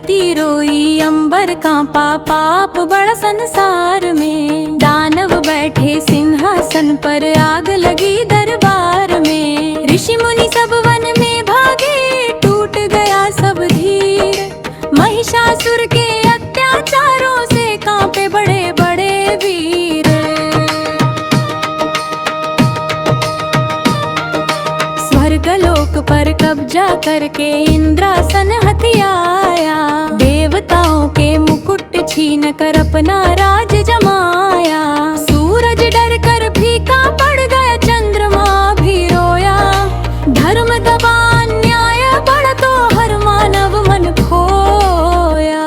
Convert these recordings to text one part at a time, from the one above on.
धरती रोई अंबर कांपा, पाप बड़ा संसार में। दानव बैठे सिंहासन पर, आग लगी दरबार में। ऋषि मुनि सब वन में भागे, टूट गया सब धीर। महिषासुर के अत्याचारों से कांपे बड़े बड़े वीर। स्वर्गलोक पर कब्जा करके इंद्रासन हथियाया। देवताओं के मुकुट छीन कर अपना राज जमाया। सूरज डर कर फीका पड़ गया, चंद्रमा भी रोया। धर्म दबा अन्याय बढ़ा तो हर मानव मन खोया।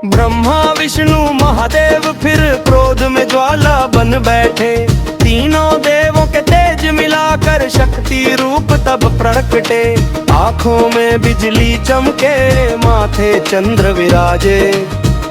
ब्रह्मा विष्णु महादेव फिर क्रोध में ज्वाला बन बैठे। तीनों देवों के तेज मिलाकर शक्ति रूप तब प्रकटे। आँखों में बिजली चमके, माथे चंद्र विराजे।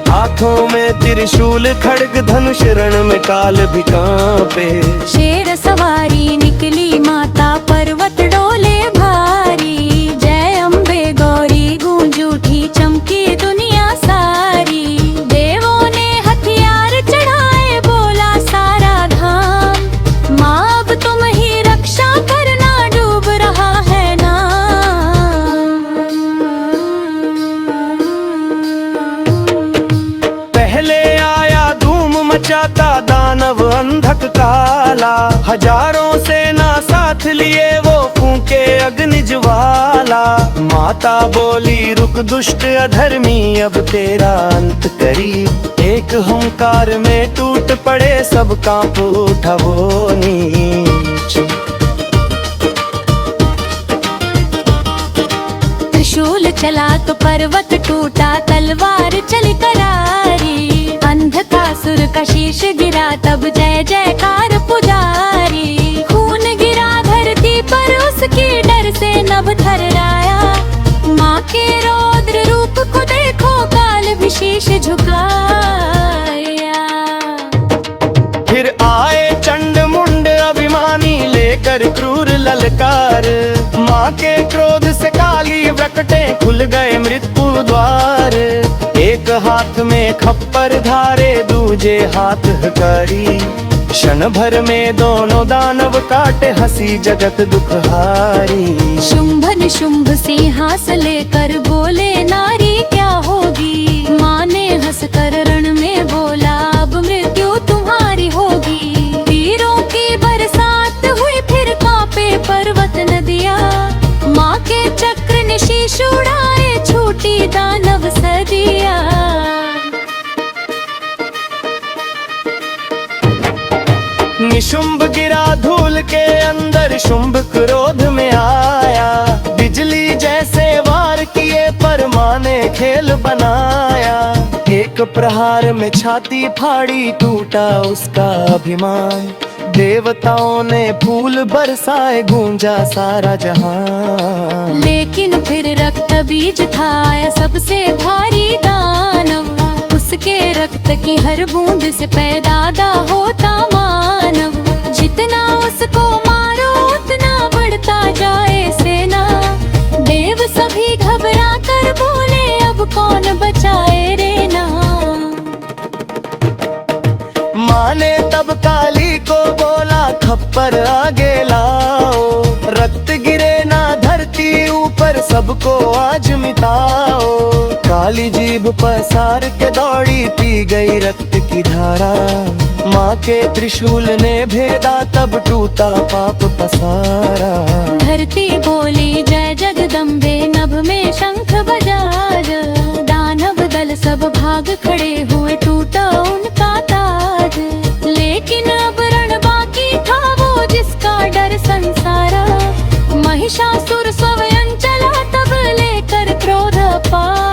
हाथों में त्रिशूल खड्ग धनुष, रण में काल भी कांपे। शेर सवारी निकली माता, पर्वत डोले भारी। जय अम्बे गौरी गूंज उठी, चमकी दुनिया सारी। देवों ने हथियार चढ़ाए, बोला सारा धाम। माँ अब तुम ही रक्षा करना, डूब रहा है नाम। पहले आया धूम मचाता दानव अंधक काला। हजारों सेना साथ लिए वो फूंके अग्नि ज्वाला। माता बोली रुक दुष्ट अधर्मी, अब तेरा अंत करीब। एक हुंकार में टूट पड़े सब, कांप उठा वो नीच। त्रिशूल चला तो पर्वत टूटा, तलवार चली करारी। अंधकासुर का शीश गिरा, तब जय जयकार पुजारी। खून गिरा धरती पर, उसके डर से नभ थर्राया। माँ के रौद्र रूप को देखो, काल भी शीश झुकाया। फिर आए चंड मुंड अभिमानी, लेकर क्रूर ललकार। माँ के क्रोध से काली प्रकटे, खुल गए मृत्यु द्वार। एक हाथ में खप्पर धारे, दूजे हाथ हकारी। क्षण भर में दोनों दानव काटे, हंसी जगत दुखहारी। शुंभ निशुंभ सिंहास लेकर बोले, नारी क्या होगी। माँ ने हंस कर रण में बोला, अब मृत्यु तुम्हारी होगी। तीरों की बरसात हुई, फिर कांपे पर्वत नदियाँ। माँ के चक्र ने शीश उड़ाए, छूटी दानव सदिया। निशुंभ गिरा धूल के अंदर, शुंभ क्रोध में आया। बिजली जैसे वार किए, पर माँ ने खेल बनाया। एक प्रहार में छाती फाड़ी, टूटा उसका अभिमान। देवताओं ने फूल बरसाए, गूंजा सारा जहां। लेकिन फिर रक्त बीज था आया सबसे भारी दानव। उसके रक्त की हर बूंद से पैदा होता मानव। जितना उसको मारो उतना बढ़ता जाए सेना। देव सभी घबरा कर बोले, अब कौन बचाए रे ना। माँ ने तब काली को बोला, खप्पर आगे लाओ। रक्त गिरे ना धरती ऊपर, सबको आज मिटाओ। काली जीभ पसार के दौड़ी, पी गई रक्त की धारा। माँ के त्रिशूल ने भेदा, तब टूटा पाप पसारा। धरती बोली जय जगदम्बे, नभ में शंख बजाज। दानव दल सब भाग खड़े हुए, टूटा उनका ताज। लेकिन अब रण बाकी था वो, जिसका डर संसारा। महिषासुर स्वयं चला, तब लेकर क्रोध अपार।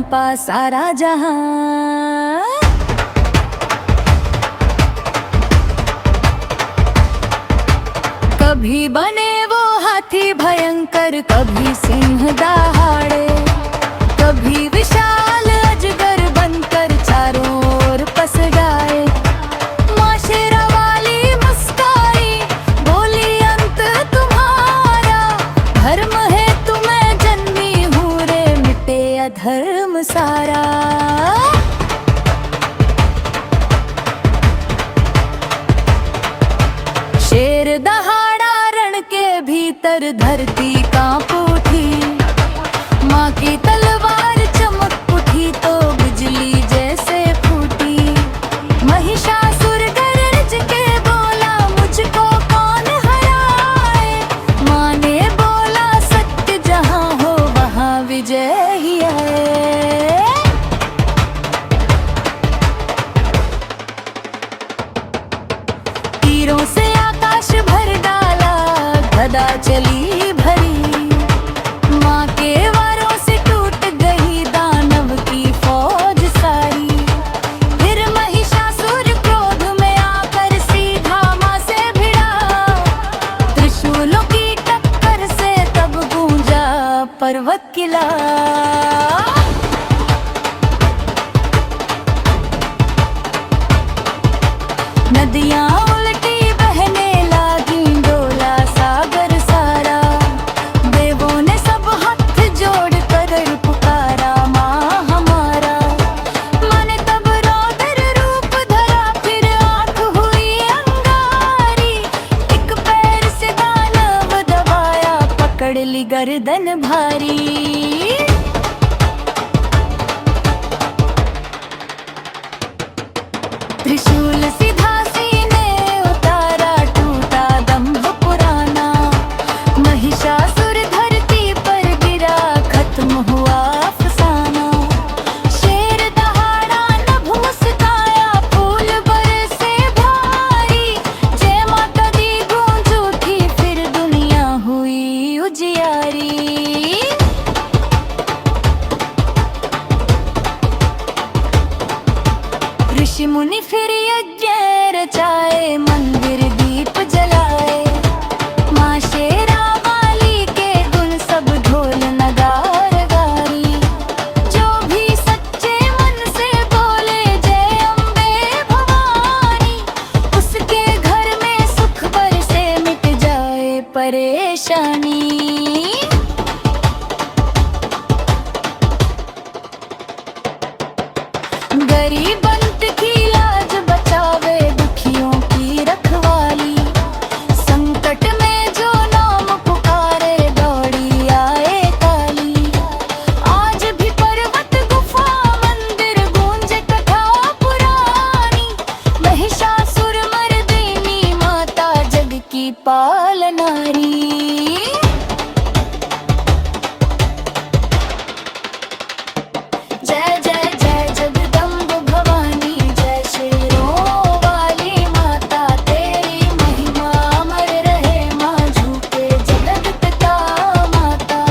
कंपा सारा जहां। कभी बने वो हाथी भयंकर, कभी सिंह दहाड़े, कभी विशाल अजगर बनकर चारों ओर पसराए। माँ शेरावाली मुस्काई, बोली अंत तुम्हारा, धर्म है तुम्हें जन्मी हूँ रे, मिटे अधर्म सारा। शेर दहाड़ा रण के भीतर, धरती कांप उठी, माँ की तलवार चमक उठी तो बिजली जैसे फूटी। महिषासुर गरज के बोला, मुझको कौन हराए, माँ ने बोला सत्य जहाँ हो वहाँ विजय ही आए। तीरों से आकाश भर डाला, गदा चली भरी, माँ के वारों से टूट गई दानव की फौज सारी। फिर महिषासुर क्रोध में आकर सीधा माँ से भिड़ा, त्रिशूलों की टक्कर से तब गूंजा पर्वत किला। नदियाँ उल्टी बहने लागी, डोला सागर सारा, देवों ने सब हाथ जोड़ कर पुकारा माँ हमारा। माँ ने तब रौद्र रूप धरा, फिर आँख हुई अंगारी, एक पैर से दानव दबाया, पकड़ ली गर्दन भारी। त्रिशूल सीधा सीने उतारा, टूटा दंभ पुराना, महिषासुर धरती पर गिरा, खत्म हुआ अफसाना। शेर दहाड़ा नभ मुस्काया, फूल बरसे भारी, जय माता दी गूंज उठी, फिर दुनिया हुई उजियारी। ऋषि मुनि फिर यज्ञ रचाए, मंदिर दीप जलाए, माँ शेरावाली के गुण सब ढोल नगार गारी। जो भी सच्चे मन से बोले जय अम्बे भवानी, उसके घर में सुख बरसे, मिट जाए परेशानी। गरीबंत की लाज बचावे, दुखियों की रखवाली, संकट में जो नाम पुकारे, दौड़ी आए काली। आज भी पर्वत गुफा मंदिर गूंजे कथा पुरानी, महिषासुर मर्दिनी माता जग की पालनारी। जय जय जय जगदम्ब भवानी, जय शेरों वाली माता, तेरी महिमा अमर रहे, माँ झूठे जगत पिता माता।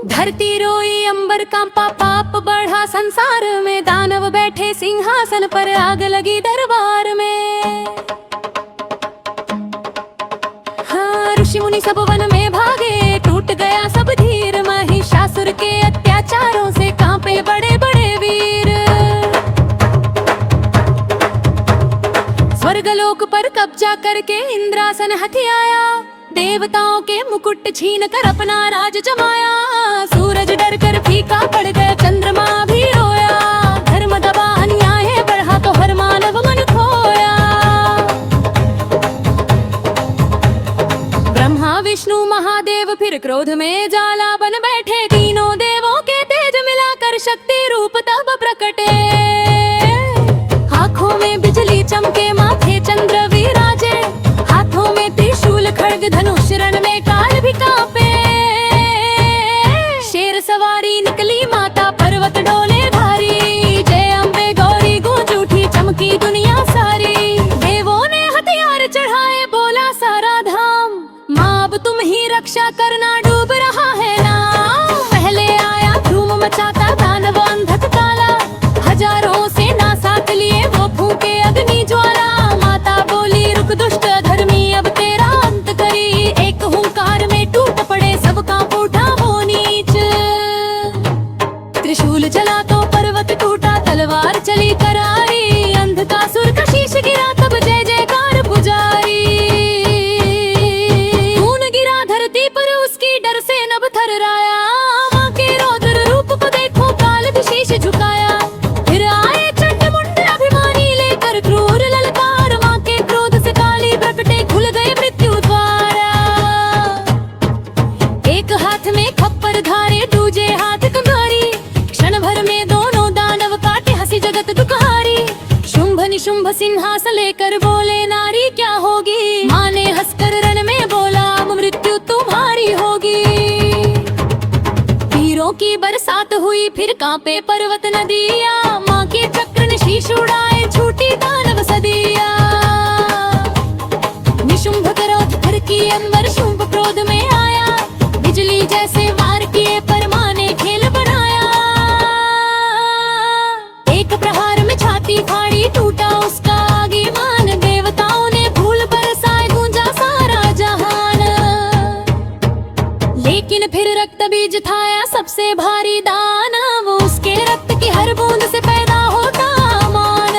धरती रोई अंबर कांपा, पाप बढ़ा संसार में, दानव बैठे सिंहासन पर, आग लगी दरबार में। हाँ, ऋषि मुनि सब वन में भागे, टूट गया सब धीर, महिषासुर के अत्याचारों से कांपे बड़े बड़े वीर। स्वर्गलोक पर कब्जा करके इंद्रासन हथियाया, देवताओं के मुकुट छीन कर अपना राज जमाया। सूरज डर कर फीका पड़ गया, चंद्रमा भी रोया, धर्म दबा अन्याय बढ़ा तो हर मानव मन खोया। ब्रह्मा विष्णु महादेव फिर क्रोध में ज्वाला बन बैठे। तीनों देवों के तेज मिलाकर शक्ति रूप तब प्रकटे। आँखों में बिजली चमके, माथे चंद्र विराजे, हाथों में त्रिशूल खड्ग धनुष, रण में काल भी कांपे। शेर सवारी निकली माता, पर्वत डोले भारी। जय अम्बे गौरी गूंज उठी, चमकी दुनिया सारी। देवों ने हथियार चढ़ाए, बोला सारा धाम, माँ अब तुम ही रक्षा करना, डूब रहा है नाम। पहले आया धूम मचाता दानव अंधक काला, हजारों सेना साथ लिए वो फूंके अग्नि ज्वाला। माता बोली रुक दुष्ट धर्मी, अब तेरा अंत करी। एक हुंकार में टूट पड़े सब, कांप उठा वो नीच। त्रिशूल चला तो पर्वत टूटा, तलवार चली करारी। अंधकासुर का शीश गिरा, तब जय जयकार पुजारी। खून गिरा धरती पर, उसकी डर से नभ थर्राया। माँ के रौद्र रूप को देखो, काल भी शीश झुकाया। फिर आए चंडमुंड अभिमानी, लेकर क्रूर ललकार। माँ के क्रोध से काली प्रकटे, खुल गए मृत्यु द्वारा। एक हाथ में खप्पर धारे, दूजे हाथ कंगारी। क्षण भर में दोनों दानव काटे, हंसी जगत दुखहारी। शुंभ निशुंभ सिंहासन लेकर बोले, नारी क्या होगी। माँ ने हंसकर रण में बोला, अब मृत्यु तुम्हारी होगी। वीरों की बरसात हुई, फिर कांपे पर्वत नदियाँ। माँ के चक्र ने शीश उड़ाए, छूटी दानव सदिया। निशुंभ क्रोध कर की अंबर, शुंभ क्रोध में आया। बिजली जैसे वार किए, पर माँ ने खेल बनाया। एक प्रहार में छाती फाड़ी, टूटा उसका आगिमान। देवताओं ने फूल बरसाए, गूंजा सारा जहान। लेकिन फिर रक्त बीज थाया, सबसे भारी दानव। उसके रक्त की हर बूंद से पैदा होता मान।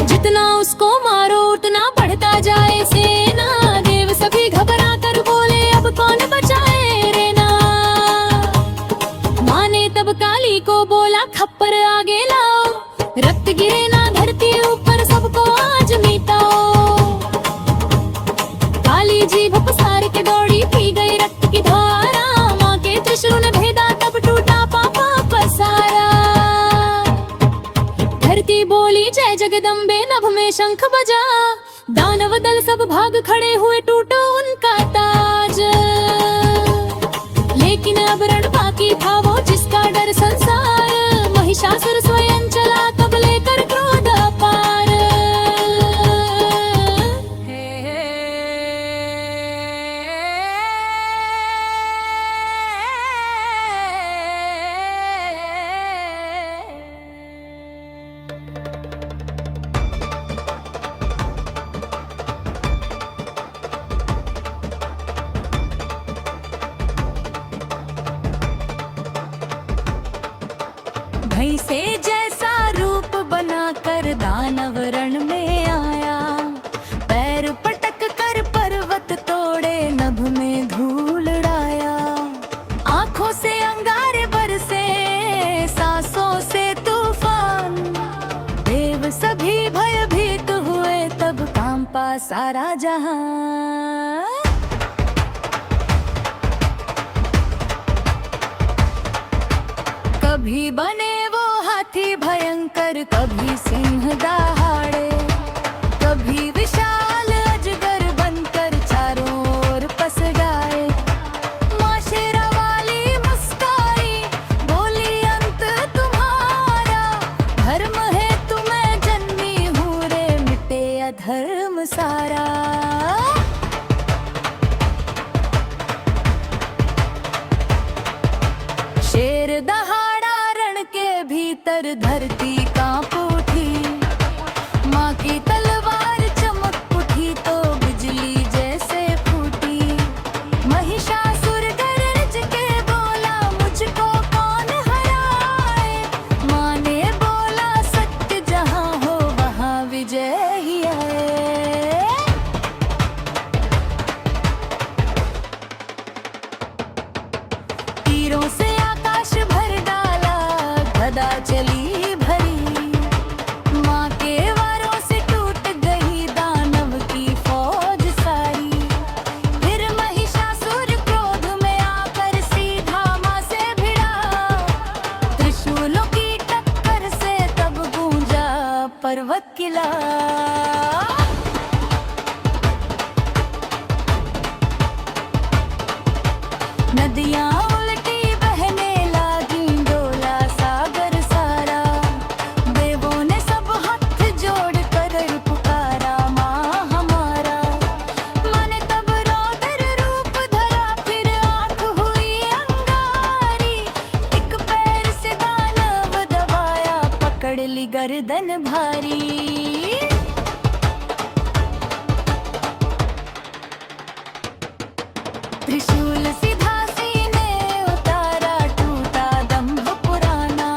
जितना उसको मारो उतना बढ़ता जाए सेना। देव सभी घबरा कर बोले, अब कौन बचाए रेना। माँ ने तब काली को बोला, खप्पर आगे लाओ। रक्त गिरे ना धरती ऊपर, सबको आज मिटाओ। काली जीभ पसार के दौड़ी, पी गई रक्त की धारा। माँ के त्रिशूल ने भेदा, तब टूटा पापा पसारा। धरती बोली जय जगदम्बे, नभ में शंख बजा। दानव दल सब भाग खड़े हुए, टूटा उनका ताज। लेकिन अब रण बाकी था, वो जिसका डर संसार। महिषासुर स्वयं चला, तब लेकर क्रोध अपार। भई से जैसा रूप बनाकर दानव रण में आया। पैर पटक कर पर्वत तोड़े, नभ में धूल उड़ाया। आंखों से अंगारे बरसे, सांसों से तूफान। देव सभी भयभीत हुए, तब कांपा सारा जहां। कभी बने वो हाथी भयंकर, कभी सिंह दहाड़े। कभी विशाल अजगर बनकर चारों ओर पसराए। माँ शेरावाली मुस्काई, बोली अंत तुम्हारा। धर्म है तुम्हें जन्मी हूँ रे, मिटे अधर्म सारा। शेर दहाड़ा रण के भीतर, धरती कांप उठी। माँ की तलवार चमक उठी, तो बिजली जैसे फूटी। महिषासुर गरज के बोला, मुझको कौन हराए। माँ ने बोला, सत्य जहाँ हो वहाँ विजय ही है। तीरों से आकाश भर डाला, गदा चली भरी। माँ के वारों से टूट गई दानव की फौज सारी। नदियां उल्टी बहने लागी, डोला सागर सारा। देवों ने सब हाथ जोड़ कर पुकारा, माँ हमारा। माँ ने तब रौद्र रूप धरा, फिर आँख हुई अंगारी। एक पैर से दानव दबाया, पकड़ ली गर्दन भारी। त्रिशूल सीधा सीने उतारा, टूटा दंभ पुराना।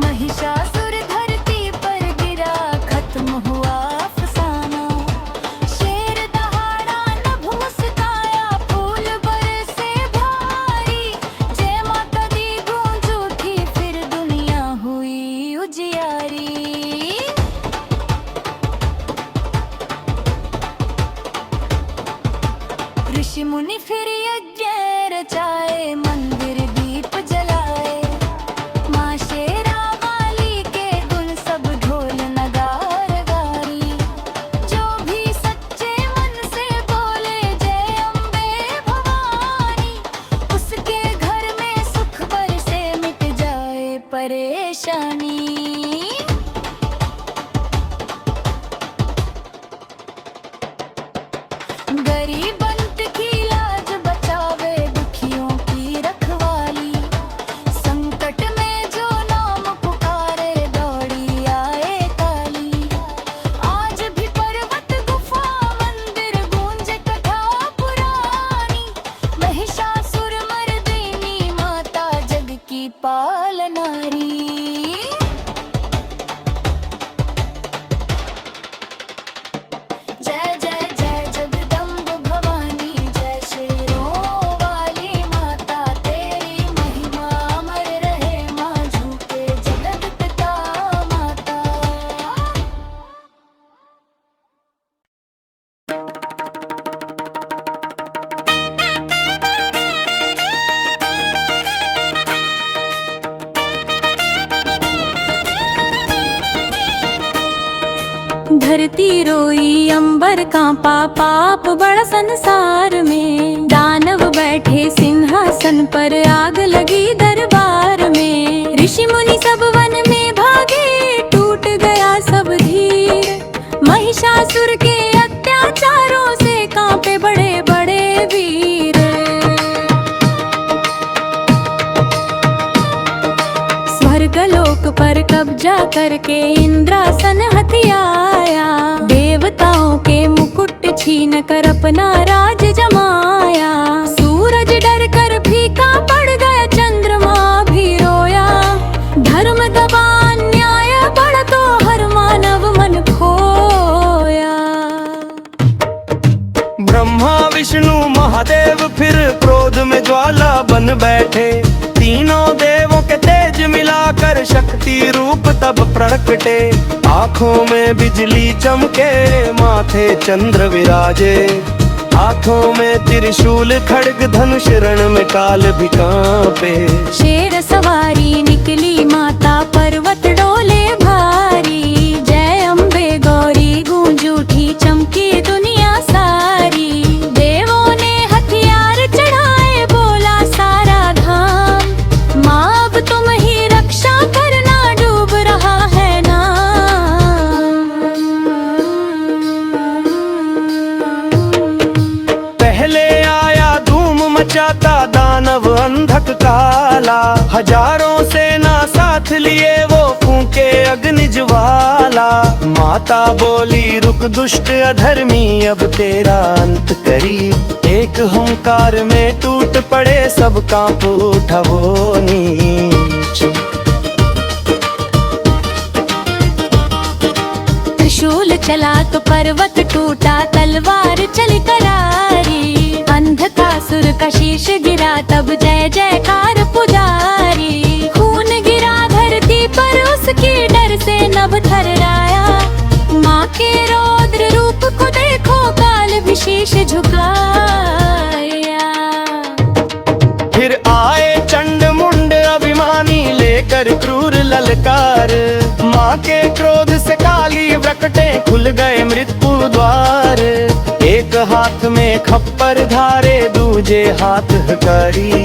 महिषासुर धरती पर गिरा, खत्म हुआ अफसाना। शेर दहाड़ा नभ मुस्काया, फूल बरसे भारी। जय माता दी गूंज उठी, फिर दुनिया हुई उजियारी। ऋषि मुनि फिर यज्ञ रचाए, मंदिर दीप जलाए। माँ शेरा वाली के गुण सब ढोल नगार गारी। जो भी सच्चे मन से बोले जय अम्बे भवानी, उसके घर में सुख बरसे, मिट जाए परेशानी। गरीबंत की लाज बचावे, दुखियों की रखवाली। संकट में जो नाम पुकारे, दौड़ी आए काली। आज भी पर्वत गुफा मंदिर गूंजे कथा पुरानी। महिषासुर मर्दिनी माता, जग की पालनारी। जय जय जय जगदम्ब भवानी, जय शेरों वाली माता। तेरी महिमा अमर रहे, माँ झूठे जगत पिता माता। धरती रोई अंबर कांपा, पाप बड़ा संसार में। दानव बैठे सिंहासन पर, आग लगी दरबार में। ऋषि मुनि सब वन में भागे, टूट गया सब धीर। महिषासुर के अत्याचारों से कांपे बड़े बड़े वीर। स्वर्गलोक पर कब्जा करके इंद्रासन हथियाया। देवताओं के मुकुट छीन कर अपना राज जमाया। सूरज डर कर फीका पड़ गया, चंद्रमा भी रोया। धर्म दबा न्याय बढ़, तो हर मानव मन खोया। ब्रह्मा विष्णु महादेव फिर क्रोध में ज्वाला बन बैठे। तीनों देवों के तेज मिलाकर शक्ति रूप तब प्रकटे। आँखों में बिजली चमके, माथे चंद्र विराजे। हाथों में त्रिशूल खड्ग धनुष, रण में काल भी कांपे। शेर सवारी निकली माता, पर्वत डोले भारी। जय अम्बे गौरी गूंज उठी, चमकी दुनिया सारी। देवों ने हथियार चढ़ाए, बोला सारा धाम। माँ अब तुम ही रक्षा करना, डूब रहा है नाम। पहले आया धूम मचाता, दानव अंधक काला। हजारों सेना साथ लिए, वो फूंके अग्नि ज्वाला। माता बोली रुक दुष्ट अधर्मी, अब तेरा अंत करीब। एक हुंकार में टूट पड़े, सब कांप उठा वो नीच। त्रिशूल चला तो पर्वत टूटा, तलवार चली करारी। अंधकासुर का शीश गिरा, तब जय जयकार पुजारी। खून गिरा धरती पर, उसकी डर से नभ थर्राया। माँ के रौद्र रूप को देखो, काल भी शीश झुकाया। फिर आए चंड मुंड अभिमानी, लेकर क्रूर ललकार। माँ के क्रोध से काली प्रकटे, खुल गए मृत्यु द्वार। एक हाथ में खप्पर धारे दूजे हाथ हकारी।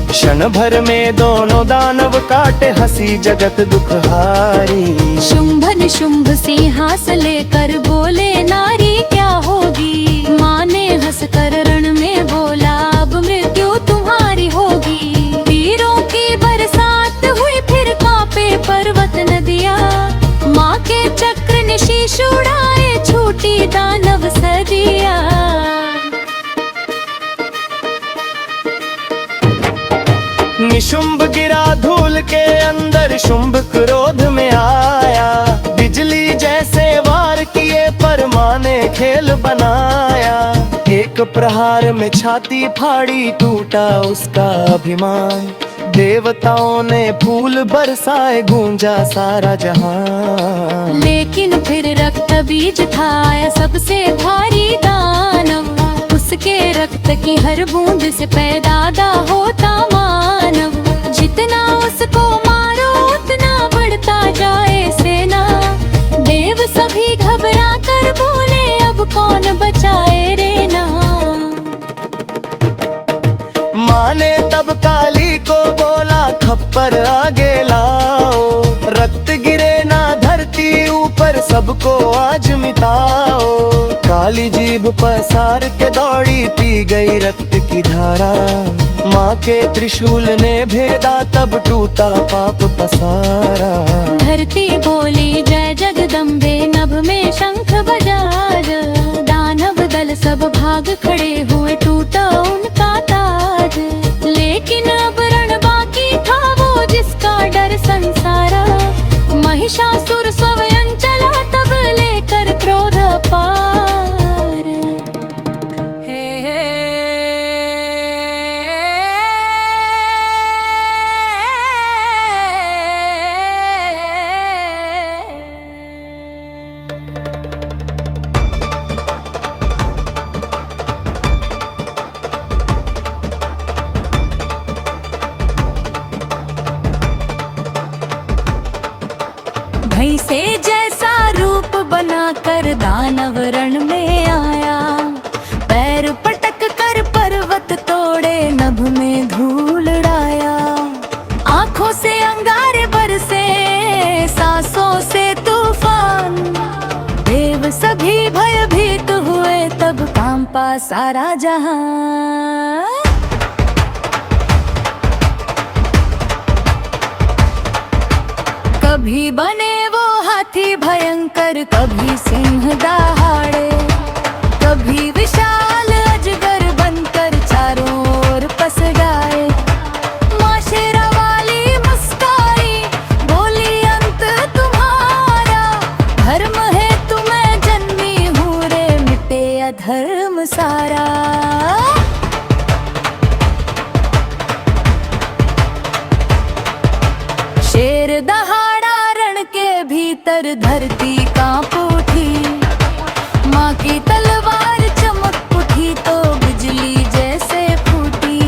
क्षण भर में दोनों दानव काटे हंसी जगत दुखहारी। शुंभ निशुंभ सिंहास लेकर बोले नारी क्या होगी। माँ ने हंसकर रण में बोला अब मृत्यु तुम्हारी होगी। वीरों की बरसात हुई फिर कांपे पर्वत नदियाँ। माँ के चक्र ने शीश उड़ाए छूटी दानव सदिया। निशुंभ गिरा धूल के अंदर शुंभ क्रोध में आया। बिजली जैसे वार किए पर माँ ने खेल बनाया। एक प्रहार में छाती फाड़ी टूटा उसका अभिमान। देवताओं ने फूल बरसाए गूंजा सारा जहां। लेकिन फिर रक्त बीज था सबसे भारी दानव। उसके रक्त की हर बूंद से पैदा होता मानव। जितना उसको मारो उतना बढ़ता जाए सेना। देव सभी घबरा कर बोले अब कौन बचाए रे ना। माँ ने तब काली को बोला खप्पर आगे लाओ। रक्त गिरे ना धरती ऊपर सबको आज मिटाओ। काली जीभ पसार के दौड़ी पी गई रक्त की धारा। माँ के त्रिशूल ने भेदा तब टूटा पाप पसारा। धरती बोली जय जगदम्बे नभ में शंख बजाज। दानव दल सब भाग खड़े हुए टूटा उनका ताज। लेकिन अब रण बाकी था वो जिसका डर संसारा। महिषासुर स्वयं चला तब लेकर क्रोध अपार। भई से जैसा रूप बनाकर दानव रण में आया। पैर पटक कर पर्वत तोड़े नभ में धूल उड़ाया। आंखों से अंगारे बरसे सांसों से तूफान। देव सभी भयभीत हुए तब कांपा सारा जहां। कभी बने वो हाथी भयंकर कभी सिंह दहाड़े। कभी विशाल अजगर बनकर चारों ओर पसराए। माँ शेरावाली मुस्काई बोली अंत तुम्हारा। धर्म है तुम्हें जन्मी हूँ रे मिटे अधर्म सारा। शेर दहाड़ा रण के भीतर धरती कांप उठी। माँ की तलवार चमक उठी तो बिजली जैसे फूटी।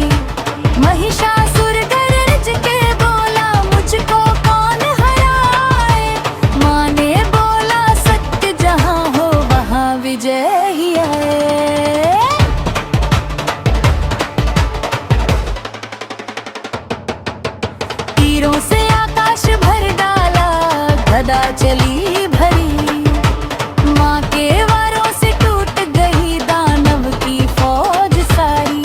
महिषासुर गरज के बोला मुझको कौन हराए। माँ ने बोला सत्य जहाँ हो वहाँ विजय ही आए। तीरों से आकाश भर डाला गदा चली भरी। माँ के वारों से टूट गई दानव की फौज सारी।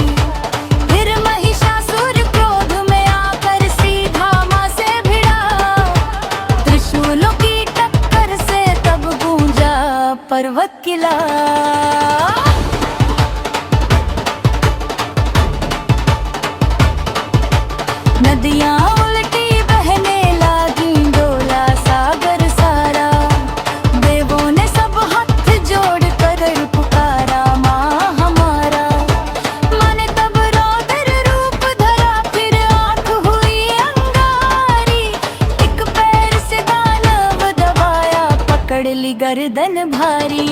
फिर महिषासुर क्रोध में आकर सीधा माँ से भिड़ा। त्रिशूलों की टक्कर से तब गूंजा पर्वत किला। नदियाँ उल्टी बहने लागी डोला सागर सारा। देवों ने सब हाथ जोड़ कर पुकारा माँ हमारा। माँ ने तब रौद्र रूप धरा फिर आँख हुई अंगारी। एक पैर से दानव दबाया पकड़ ली गर्दन भारी।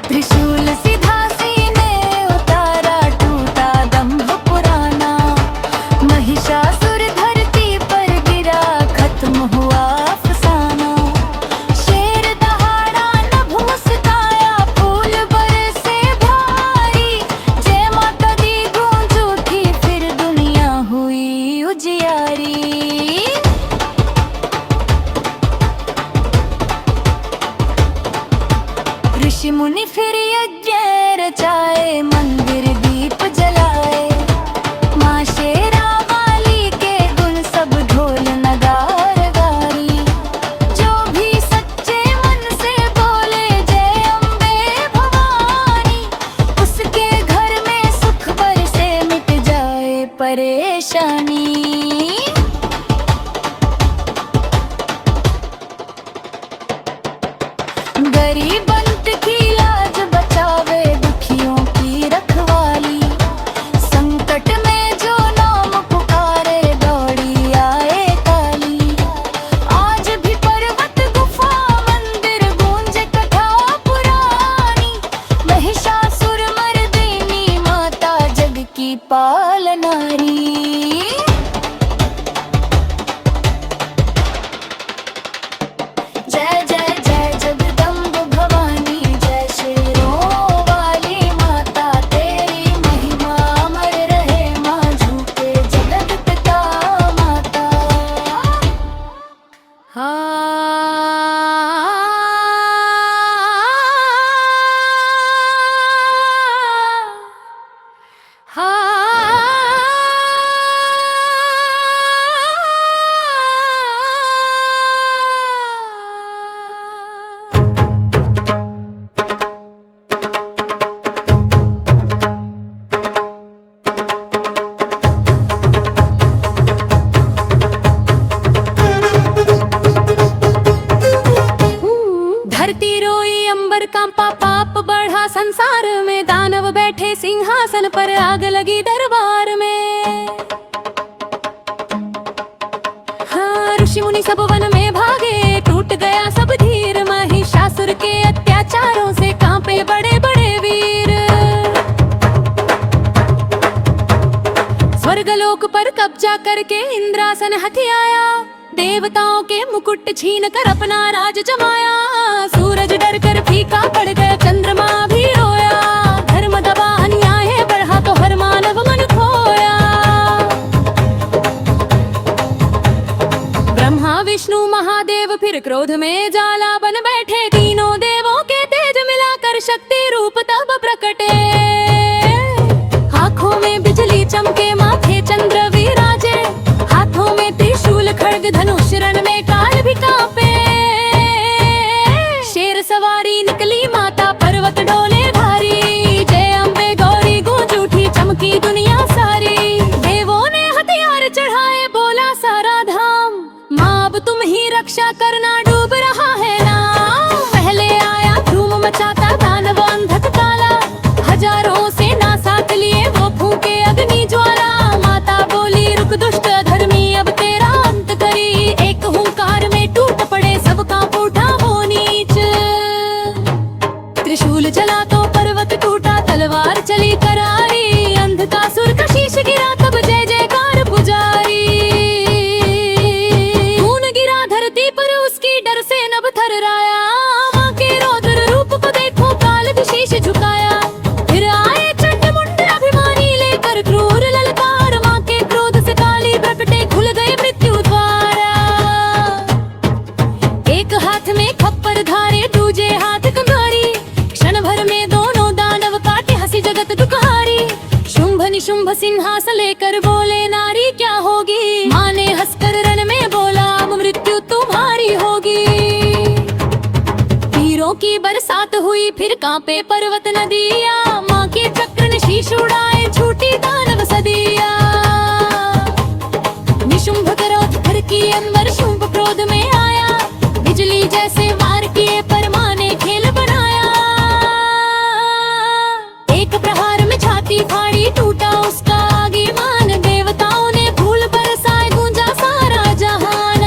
त्रिशूल सीधा सीने उतारा टूटा दंभ पुराना। महिषासुर धरती पर गिरा खत्म हुआ अफसाना। ऋषि मुनि फिर यज्ञ रचाए, मंदिर दीप जलाए। माँ शेरा वाली के गुण सब ढोल नगार गारी। जो भी सच्चे मन से बोले जय अम्बे भवानी, उसके घर में सुख बरसे मिट जाए परेशानी। गरीब अंत की लाज बचावे, दुखियों की रखवाली। संकट में जो नाम पुकारे, दौड़ी आए काली। आज भी पर्वत गुफा मंदिर गूंजे कथा पुरानी। महिषासुर मर्दिनी माता जग की पालनारी। जय जय जय जगदम्ब भवानी, जय शेरों वाली माता। तेरी महिमा अमर रहे माँ, झूठे जगत पिता माता। धरती रोई अंबर कांपा, पाप बढ़ा संसार में। दानव बैठे सिंहासन पर, आग लगी दरबार में। हाँ, ऋषि मुनि सब वन में भागे, टूट गया सब धीर। महिषासुर के अत्याचारों से कांपे बड़े बड़े वीर। स्वर्गलोक पर कब्जा करके इंद्रासन हथियाया। देवताओं के मुकुट छीन कर अपना राज जमाया। सूरज डर कर फीका पड़ गया, चंद्रमा भी रोया। धर्म दबा अन्याय बढ़ा तो हर मानव मन खोया। ब्रह्मा विष्णु महादेव फिर क्रोध में ज्वाला बन बैठे। तीनों देवों के तेज मिलाकर शक्ति रूप तब प्रकटे। आंखों में बिजली चमके, माथे चंद्र विराजे। हाथों में त्रिशूल खड्ग धनुष, रण में काल भी कांपे। शेर सवारी निकली माता, पर्वत डोले भारी। जय अम्बे गौरी गूंज उठी, चमकी दुनिया सारी। देवों ने हथियार चढ़ाए, बोला सारा धाम। माँ अब तुम ही रक्षा करना, डूब रहा है नाम। पहले आया धूम मचाता, दानव अंधक काला। हजारों सेना साथ लिए वो फूंके अग्नि ज्वाला। माता बोली रुक दुष्ट अधर्मी, अब तेरा अंत करी। एक हुंकार में टूट पड़े, सबका उठा वो नीच। त्रिशूल चला तो पर्वत टूटा, तलवार चली करारी। अंधकासुर का शीश गिरा, तब जय जयकार पुजारी। खून गिरा धरती पर, उसकी डर से नभ थर्राया। माँ के रौद्र रूप को देखो, काल भी शीश झुकाया। फिर आए चंडमुंड अभिमानी, लेकर क्रूर ललकार। माँ के क्रोध से काली प्रकटे, खुल गए मृत्यु द्वारा। एक हाथ में खप्पर धारे, दूजे हाथ कंगारी। क्षण भर में दोनों दानव काटे, हंसी जगत दुखहारी। शुंभ निशुंभ सिंहासन लेकर बोले, नारी क्या होगी। माँ ने हंसकर रण में बोला, अब मृत्यु तुम्हारी होगी। तीरों की बरसात हुई, फिर कांपे पर्वत नदिया। माँ के चक्र ने शीश उड़ाए, छूटी दानव सदिया। निशुंभ क्रोध करके अंबर, शुंभ क्रोध में आया। बिजली जैसे वार किए, पर माँ ने खेल बनाया। एक प्रहार में छाती फाड़ी, टूटा उसका आगिमान। देवताओं ने फूल बरसाए, गूंजा सारा जहान।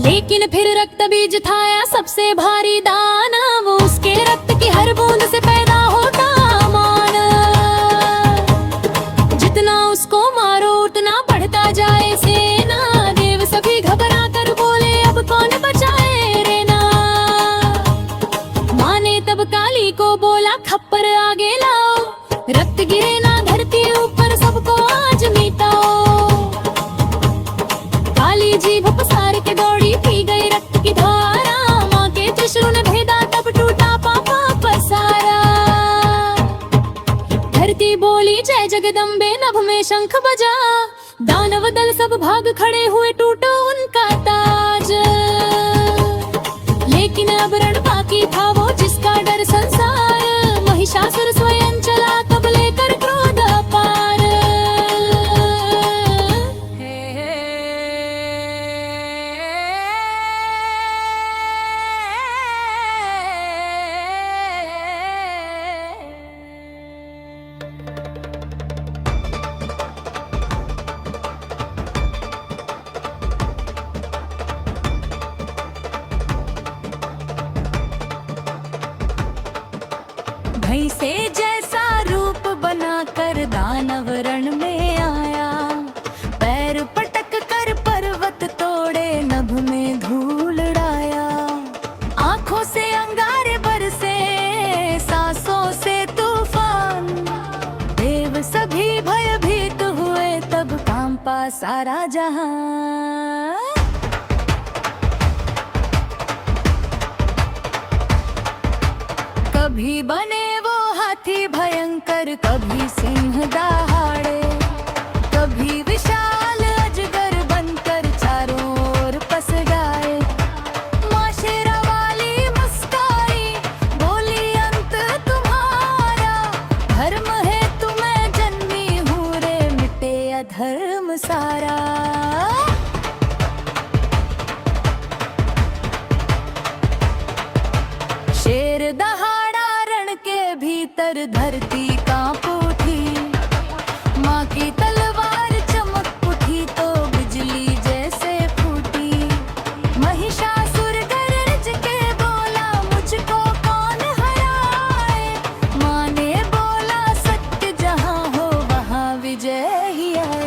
लेकिन फिर रक्त बीज थाया, सबसे भारी दानव। उसके रक्त की हर बूंद से पैदा होता मान। जितना उसको मारो उतना बढ़ता जाए सेना। देव सभी घबरा कर बोले, अब कौन बचाए रे ना। माँ ने तब काली को बोला, खप्पर आगे लाओ। रक्त गिरे ना धरती ऊपर, सबको आज मिटाओ। काली जी भपसार के दौड़ी, पी गई रक्त की धारा। माँ के त्रिशूल ने भेदा, तब जगदम्बे नभ में शंख बजा, दानव दल सब भाग खड़े हुए टूटा उनका ताज। लेकिन अब रण बाकी था वो जिसका डर संसार, महिषासुर स्वयं चला तब लेकर क्रोध अपार। भई से जैसा रूप बनाकर दानव रण में आया, पैर पटक कर पर्वत तोड़े नभ में धूल उड़ाया। आंखों से अंगारे बरसे, सांसों से तूफान, देव सभी भयभीत हुए तब कांपा सारा जहां। कभी बने वो हाथी भयंकर, कभी सिंह दहाड़े, कभी विशाल अजगर बनकर चारों ओर पसराए। माँ शेरावाली मुस्काई, बोली अंत तुम्हारा, धर्म है तुम्हें जन्मी हूँ रे, मिटे अधर्म सारा। शेर दहाड़ा रण के भीतर, धरती कांप उठी। माँ की तलवार चमक उठी तो बिजली जैसे फूटी। महिषासुर गरज के बोला, मुझको कौन हराए। माँ ने बोला, सत्य जहाँ हो वहाँ विजय ही है।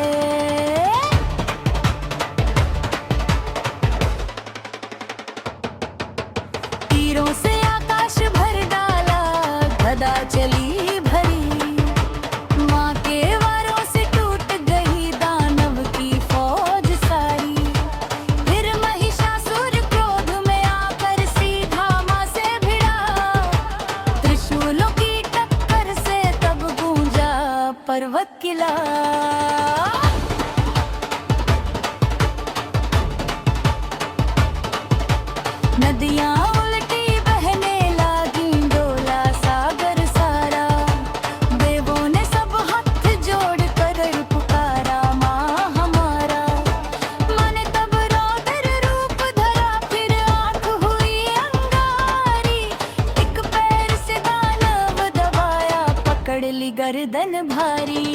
तीरों से आकाश भर डाला, गदा चली भरी। माँ के वारों से टूट गई दानव की फौज सारी। फिर महिषासुर क्रोध में आकर सीधा माँ से भिड़ा। त्रिशूलों की टक्कर से तब गूंजा पर्वत किला। नदियाँ उल्टी बहने लागी, डोला सागर सारा। देवों ने सब हाथ जोड़ कर पुकारा, माँ हमारा। माँ ने तब रौद्र रूप धरा, फिर आँख हुई अंगारी। एक पैर से दानव दबाया, पकड़ ली गर्दन भारी।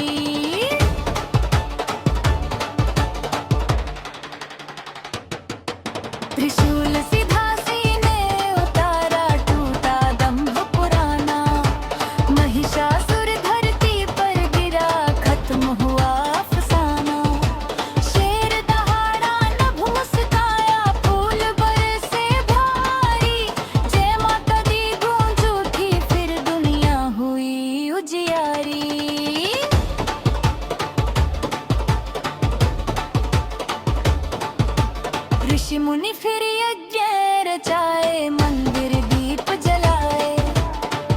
त्रिशूल सीधा सीने उतारा, टूटा दंभ पुराना। महिषासुर धरती पर गिरा, खत्म हुआ अफसाना। शेर दहाड़ा नभ मुस्काया, फूल बरसे भारी। जय माता दी गूंज उठी, फिर दुनिया हुई उजियारी। ऋषि मुनि फिर यज्ञ रचाए, मंदिर दीप जलाए।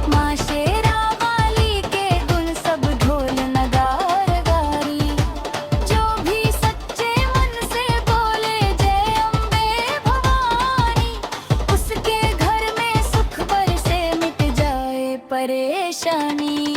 माँ शेरावाली के गुण सब ढोल नगार गारी। जो भी सच्चे मन से बोले जय अम्बे भवानी, उसके घर में सुख बरसे, मिट जाए परेशानी।